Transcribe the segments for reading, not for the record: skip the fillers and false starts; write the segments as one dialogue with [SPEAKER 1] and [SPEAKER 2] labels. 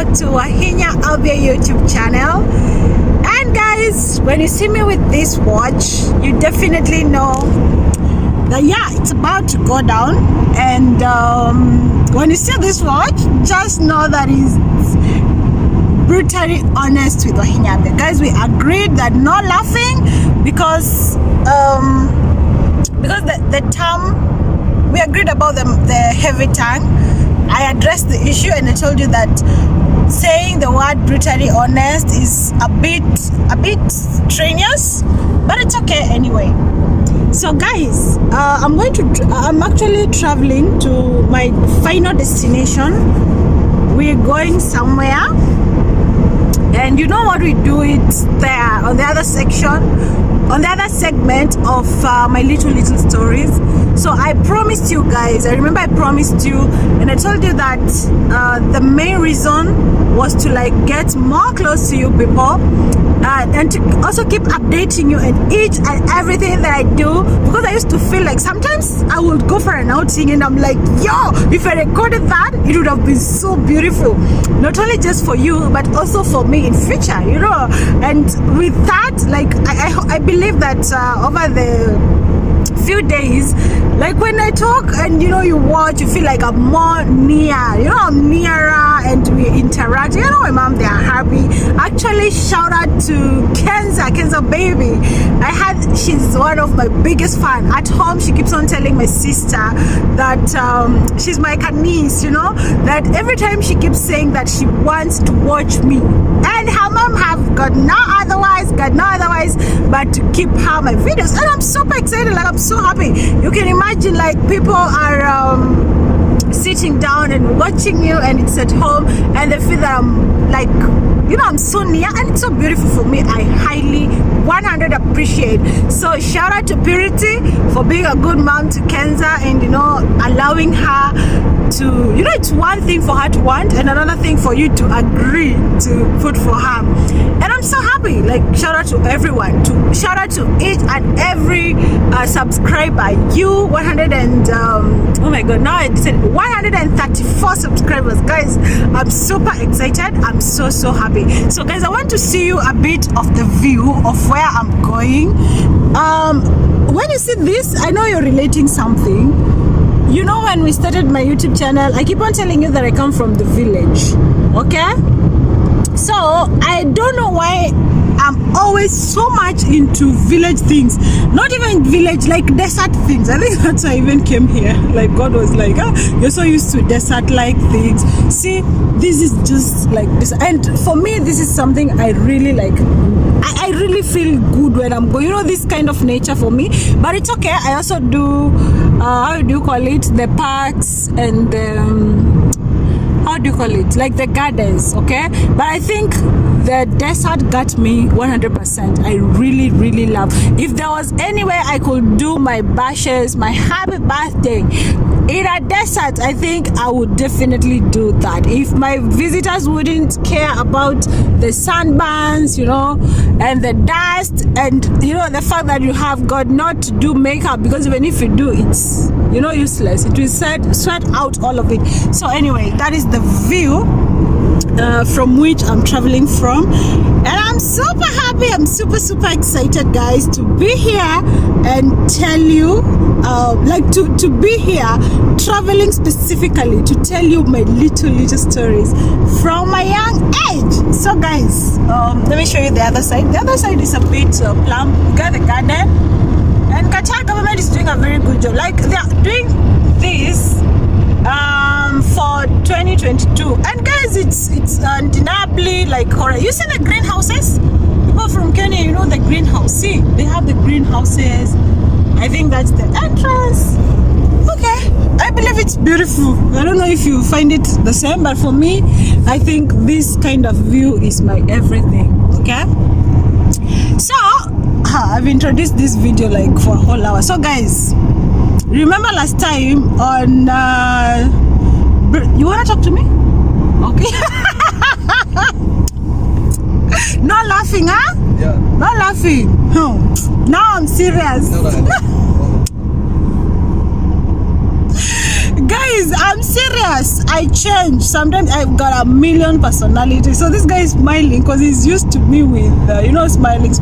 [SPEAKER 1] back to Wahinya Albia YouTube channel. And guys, when you see me with this watch, you definitely know that it's about to go down. And when you see this watch, just know that it's brutally honest with Wahinya Albia. Guys, we agreed that no laughing because the term, we agreed about the heavy tongue. I addressed the issue and I told you that saying the word brutally honest is a bit strenuous, but it's okay anyway. So guys, I'm actually traveling to my final destination. We're going somewhere, and you know what we do? It's there on the other section, on the other segment of my little stories. So I promised you guys, I remember I promised you, and I told you that the main reason was to get more close to you people, and to also keep updating you in each and everything that I do, because I used to feel like sometimes I would go for an outing and I'm like, yo, if I recorded that, it would have been so beautiful, not only just for you but also for me in future, you know. And with that, I believe that over the few days, when I talk and you watch, you feel like I'm more near, I'm nearer, and we interact. My mom, they are happy. Actually, shout out to Kenza baby. She's one of my biggest fan. At home, she keeps on telling my sister that she's my niece, that every time she keeps saying that she wants to watch me, and her mom have got no otherwise but to keep her my videos. And I'm super excited, I'm so happy. You can imagine people are sitting down and watching you, and it's at home, and they feel that I'm so near, and it's so beautiful for me. I highly 100 appreciate. So shout out to Purity for being a good mom to Kenza, and allowing her to, it's one thing for her to want and another thing for you to agree to put for her. And I'm so happy. Shout out to everyone, shout out to each and every subscriber. You 100 and oh my god, now I said 134 subscribers. Guys, I'm super excited. I'm so happy. So guys, I want to see you a bit of the view of where I'm going. When you see this, I know you're relating something. When we started my YouTube channel, I keep on telling you that I come from the village, okay? So I don't know why I'm always so much into village things. Not even village, desert things. I think that's why I even came here. God was like, you're so used to desert-like things. See, this is just like this. And for me, this is something I really like. I really feel good when I'm going, this kind of nature for me. But it's okay. I also do, how do you call it? The parks and how do you call it? The gardens, okay? But I think the desert got me 100%. I really love. If there was any way I could do my bashes, my happy birthday in a desert, I think I would definitely do that. If my visitors wouldn't care about the sunburns, and the dust, and the fact that you have got not to do makeup, because even if you do, it's useless. It will sweat out all of it. So anyway, that is the view from which I'm traveling from, and I'm super happy. I'm super excited, guys, to be here and tell you to be here, traveling specifically to tell you my little stories from my young age. So guys, let me show you the other side. The other side is a bit plump. You got the garden, and Qatar government is doing a very good job. They are doing this for 2022, and guys, it's undeniably horror. You see the greenhouses? People from Kenya, the greenhouse. See, they have the greenhouses. I think that's the entrance. Okay, I believe it's beautiful. I don't know if you find it the same, but for me, I think this kind of view is my everything. Okay, so I've introduced this video for a whole hour. So guys, remember last time on you wanna talk to me? Okay. No laughing, huh?
[SPEAKER 2] Yeah.
[SPEAKER 1] No laughing. Now I'm serious.
[SPEAKER 2] No.
[SPEAKER 1] Guys, guys, I'm serious. I change. Sometimes I've got a million personalities. So this guy is smiling because he's used to me with, smiling.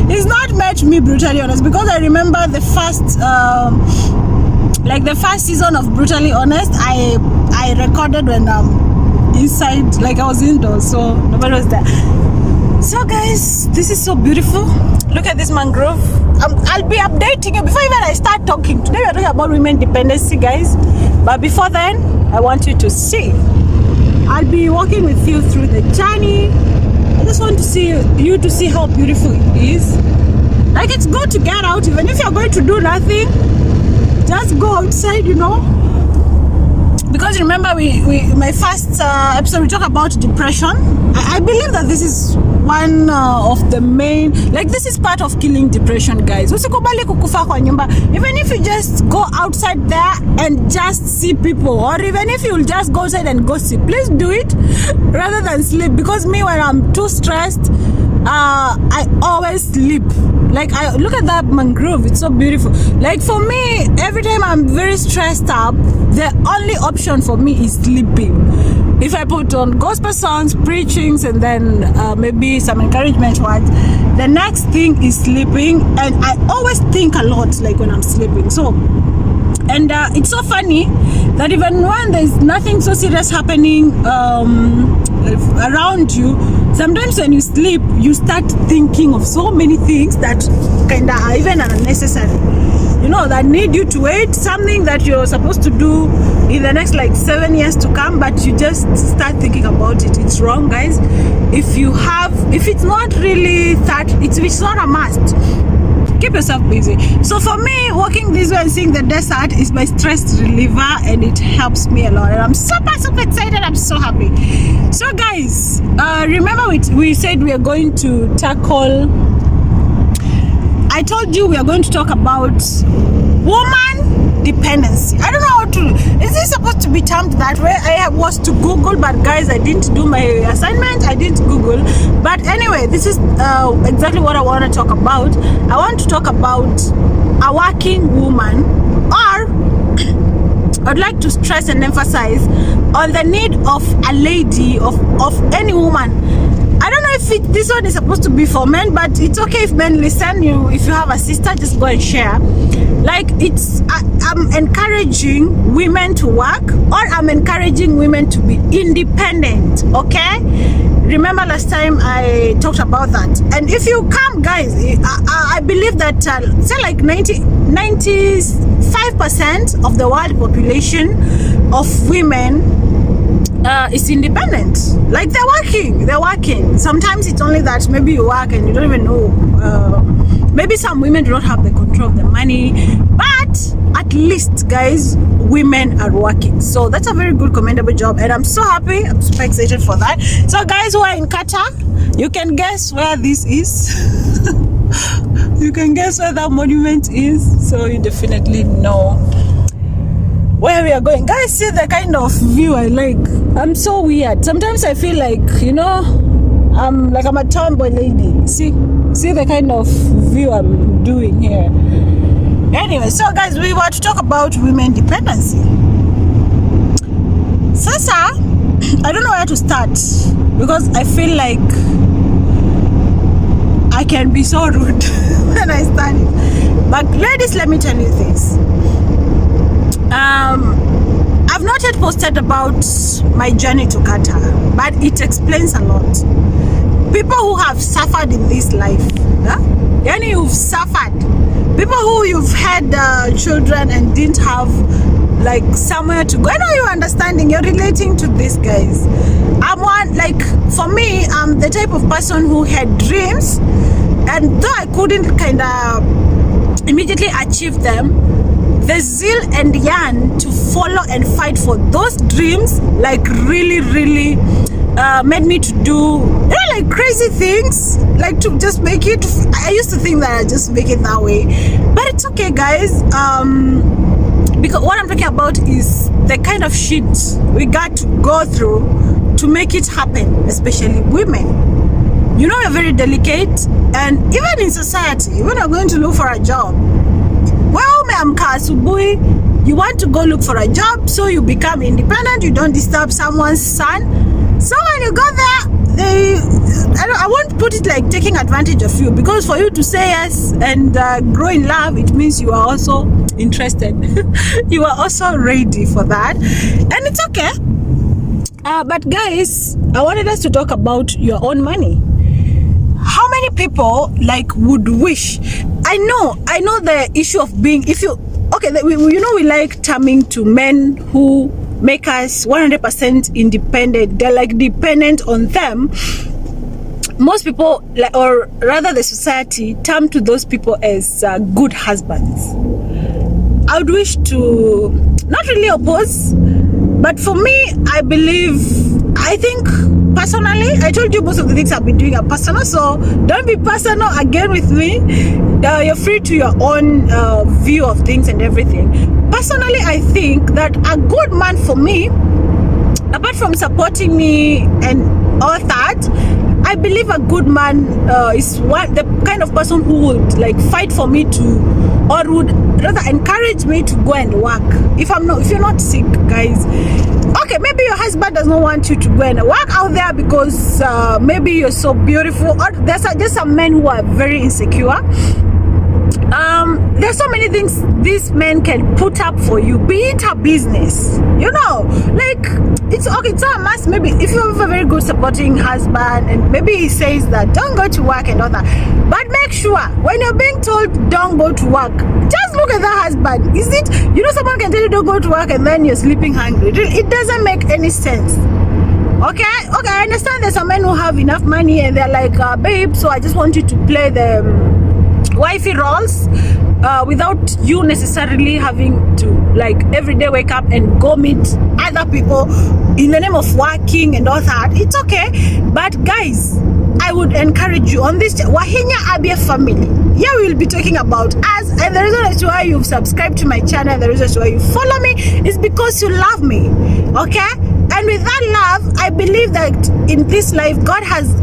[SPEAKER 1] He's not met me brutally honest, because I remember the first season of Brutally Honest, I recorded when inside, like I was indoors, so nobody was there. So guys, this is so beautiful. Look at this mangrove. I'll be updating you before even I start talking. Today we're talking about women dependency, guys, but before then I want you to see. I'll be walking with you through the journey. I just want to see you to see how beautiful it is. Like, it's good to get out. Even if you're going to do nothing, just go outside, because remember my first episode we talked about depression. I believe that this is one of the main, like, this is part of killing depression, guys. Usikubali kukufa kwa nyumba. Even if you just go outside there and just see people, or even if you'll just go outside and gossip, please do it rather than sleep. Because me, when I'm too stressed, I always sleep. Like, I look at that mangrove, it's so beautiful. Like, for me, every time I'm very stressed up, the only option for me is sleeping. If I put on gospel songs, preachings, and then maybe some encouragement words, the next thing is sleeping. And I always think a lot, like, when I'm sleeping. So, and it's so funny that even when there's nothing so serious happening around you, sometimes when you sleep, you start thinking of so many things that kind of are even unnecessary, that need you to wait, something that you're supposed to do in the next like 7 years to come, but you just start thinking about it. It's wrong, guys. If it's not really that, it's not a must. Keep yourself busy. So for me, walking this way and seeing the desert is my stress reliever, and it helps me a lot. And I'm super excited. I'm so happy. So guys, remember we said we are going to tackle, I told you we are going to talk about woman dependency. I don't know how to, is this supposed to be termed that way? I was to Google, but guys, I didn't do my assignment. I didn't Google. But anyway, this is exactly what I want to talk about. I want to talk about a working woman, or I'd like to stress and emphasize on the need of a lady, of any woman. I don't know if this one is supposed to be for men, but it's okay if men listen. If you have a sister, just go and share. Like, I'm encouraging women to work, or I'm encouraging women to be independent, okay? Remember last time I talked about that. And if you come, guys, I believe that say like 95% of the world population of women is independent. Like, they're working. Sometimes it's only that maybe you work and you don't even know. Maybe some women do not have the control of the money, but at least, guys, women are working. So that's a very good, commendable job, and I'm so happy. I'm super excited for that. So guys who are in Qatar, you can guess where this is. You can guess where that monument is, so you definitely know where we are going. Guys, see the kind of view I like. I'm so weird. Sometimes I feel like, I'm a tomboy lady. See the kind of view I'm doing here. Anyway, so guys, we want to talk about women dependency. Sasa, I don't know where to start, because I feel like I can be so rude when I start it. But ladies, let me tell you this. I've not yet posted about my journey to Qatar, but it explains a lot. People who have suffered in this life, yani you've suffered. People who you've had children and didn't have like somewhere to go. I know you're understanding, you're relating to this, guys. For me, I'm the type of person who had dreams, and though I couldn't kind of immediately achieve them, the zeal and yearn to follow and fight for those dreams, like, really made me to do like crazy things, like to just make it. I used to think that I just make it that way, but it's okay, guys. Because what I'm talking about is the kind of shit we got to go through to make it happen, especially women. We're very delicate, and even in society, when you're going to look for a job, well, I'm asubuhi, You want to go look for a job, so you become independent. You don't disturb someone's son. So when you go there, I won't put it like taking advantage of you, because for you to say yes and grow in love, it means you are also interested. You are also ready for that, and it's okay. But guys, I wanted us to talk about your own money. How many people like would wish? I know the issue of being, if you okay, we like terming to men who make us 100% independent. They're like dependent on them. Most people, like, or rather the society, term to those people as good husbands. I would wish to not really oppose, but for me, I think personally, I told you most of the things I've been doing are personal, so don't be personal again with me. You're free to your own view of things and everything. Personally, I think that a good man for me, apart from supporting me and all that, I believe a good man is the kind of person who would like fight for me to, or would rather encourage me to go and work. If you're not sick, guys. Okay, maybe your husband does not want you to go and work out there because maybe you're so beautiful, or there's just some men who are very insecure. There's so many things these men can put up for you, be it a business, like it's okay, it's not a must. Maybe if you have a very good supporting husband and maybe he says that don't go to work and all that, but make sure when you're being told don't go to work, just look at the husband. Is it, someone can tell you don't go to work and then you're sleeping hungry? It doesn't make any sense. Okay, I understand there's some men who have enough money and they're like, babe, so I just want you to play the wifey roles without you necessarily having to like every day wake up and go meet other people in the name of working and all that. It's okay, but guys, I would encourage you on this Wahinya Abia family. Here we will be talking about us, and the reason as to why you've subscribed to my channel, the reason as to why you follow me is because you love me. Okay, and with that love, I believe that in this life God has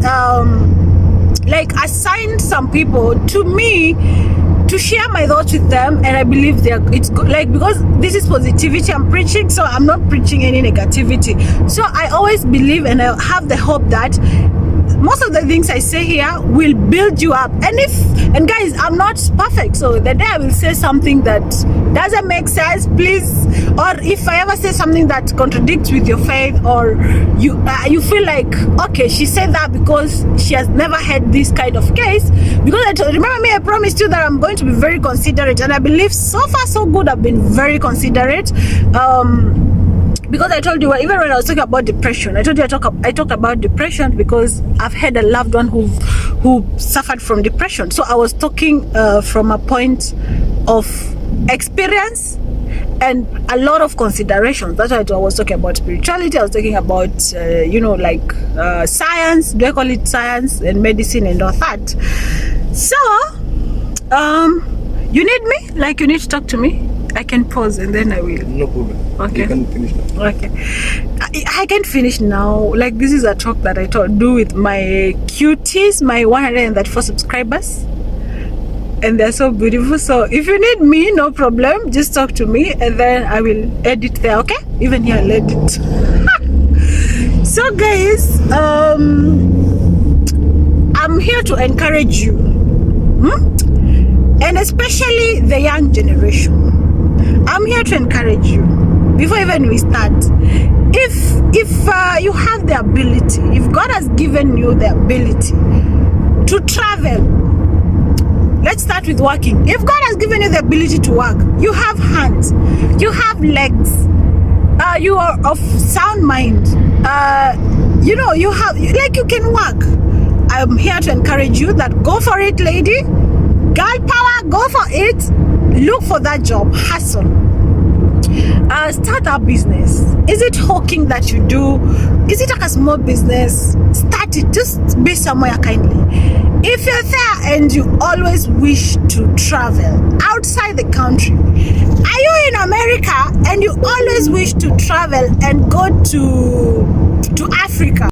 [SPEAKER 1] like assigned some people to me to share my thoughts with them, and I believe it's good, like, because this is positivity I'm preaching, so I'm not preaching any negativity. So I always believe and I have the hope that most of the things I say here will build you up. And guys, I'm not perfect, so the day I will say something that doesn't make sense, please, or if I ever say something that contradicts with your faith, or you feel like, okay, she said that because she has never had this kind of case, because remember me, I promised you that I'm going to be very considerate, and I believe so far so good. I've been very considerate, because I told you, even when I was talking about depression, I told you I talked about depression because I've had a loved one who suffered from depression. So I was talking from a point of experience and a lot of considerations. That's why I was talking about spirituality. I was talking about science. Do I call it science and medicine and all that? So you need me? Like, you need to talk to me? I can pause and then I will.
[SPEAKER 2] No problem.
[SPEAKER 1] Okay.
[SPEAKER 2] You can finish now.
[SPEAKER 1] Okay. I can finish now. Like, this is a talk that I do with my cuties, my 134 subscribers. And they're so beautiful. So if you need me, no problem. Just talk to me and then I will edit there, okay? Even here, I'll edit. So guys, I'm here to encourage you. And especially the young generation. I'm here to encourage you. Before even we start, if you have the ability, if God has given you the ability to travel, let's start with working. If God has given you the ability to work, you have hands, you have legs, you are of sound mind, you have, like, you can work. I'm here to encourage you that go for it, lady. Girl power, go for it. Look for that job, hustle. Start a business. Is it hawking that you do? Is it like a small business? Start it. Just be somewhere kindly. If you're there and you always wish to travel outside the country, are you in America and you always wish to travel and go to Africa?